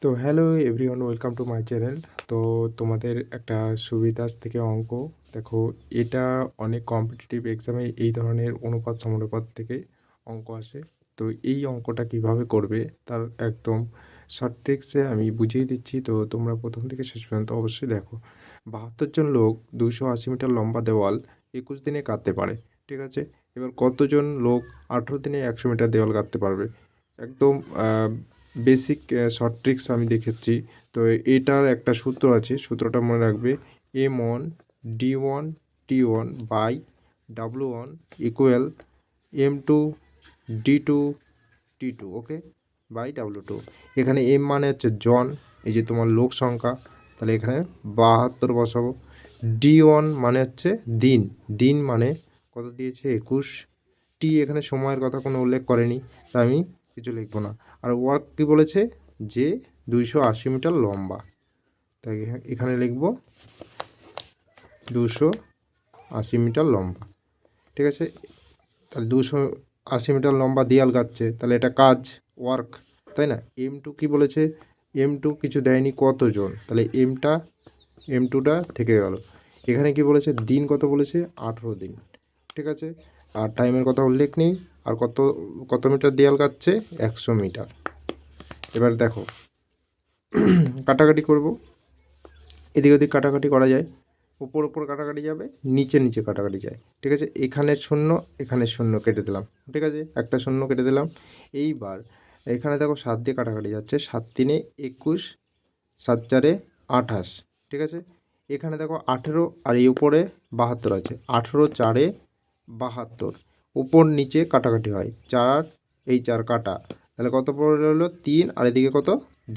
তো hello everyone, welcome to my channel. তো তোমাদের একটা সুবিধাস থেকে অঙ্ক দেখো, এটা অনেক কম্পিটিটিভ এক্সামে এই ধরনের অনুপাত সমানুপাত থেকে অঙ্ক আসে। তো এই অঙ্কটা কিভাবে করবে তার একদম শর্ট ট্রিক্সে আমি বুঝিয়ে দিচ্ছি। তো তোমরা প্রথম থেকে শেষ পর্যন্ত অবশ্যই দেখো। ৭২ জন লোক ২৮০ মিটার লম্বা দেওয়াল ২১ দিনে কাটতে পারে, ঠিক আছে? এবার কতজন লোক ১৮ দিনে ১০০ মিটার দেওয়াল কাটতে পারবে? একদম বেসিক শর্ট ট্রিক্স আমি দেখেছি। তো এটার একটা সূত্র আছে, সূত্রটা মনে রাখবে। M1 D1 T1 by W1 equal M2 D2 T2, okay, by W2। এখানে M মানে হচ্ছে জন, এই যে তোমার লোক সংখ্যা, তাহলে এখানে ৭২ বসাবো। D1 মানে হচ্ছে দিন, দিন মানে কত দিয়েছে ২১। টি এখানে সময়ের কথা কোনো উল্লেখ করেনি, তাই আমি কিছু লিখব না। আর ওয়ার্ক কি বলেছে, যে ২৮০ মিটার লম্বা, তাই এখানে লিখব ২৮০ মিটার লম্বা, ঠিক আছে? তাহলে ২৮০ মিটার লম্বা দেয়াল গাচ্ছে, তাহলে এটা কাজ, ওয়ার্ক, তাই না? M2 কি বলেছে, M2 কিছু দেয়নি, কতজন, তাহলে M2টা থেকে গেল। এখানে কি বলেছে, দিন কত বলেছে, ১৮ দিন, ঠিক আছে? আর টাইমের কথা উল্লেখ নেই। আর কত কত মিটার দেয়াল কাটছে, ১০০ মিটার। এবার দেখো কাটাকাটি করব, এদিক ওদিক কাটাকাটি করা যায়, উপর উপর কাটাকাটি যাবে, নিচে নিচে কাটাকাটি যায়, ঠিক আছে? এখানে শূন্য, এখানে শূন্য কেটে দিলাম, ঠিক আছে? একটা শূন্য কেটে দিলাম। এইবার এখানে দেখো ৭ দিয়ে কাটাকাটি যাচ্ছে, ৭ তিনে ২১, ৭ চারে ২৮, ঠিক আছে? এখানে দেখো ১৮ আর এই উপরে ৭২ আছে, ১৮ চারে ৭২, উপর নিচে কাটাকাটি হয়, ৪ এই ৪ কাটা, তাহলে কত পড়ে হলো ৩, আর এদিকে কত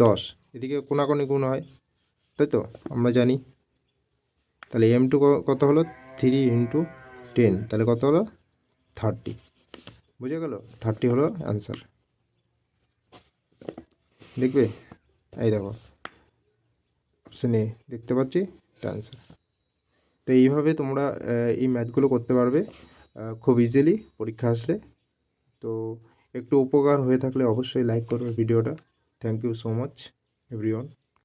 ১০, এদিকে কোনাকুনি গুণ হয়, তাই তো আমরা জানি। তাহলে M2 কত হলো, 3 ইন্টু 10, তাহলে কত হলো 30, বুঝে গেল? 30 হলো অ্যান্সার, দেখবে এই দেখো অপশানে দেখতে পাচ্ছি এটা অ্যান্সার। তো এইভাবে তোমরা এই ম্যাথগুলো করতে পারবে খুব ইজিলি পরীক্ষা আসলে। তো একটু উপকার হয়ে থাকলে অবশ্যই লাইক করবে ভিডিওটা। Thank you so much everyone.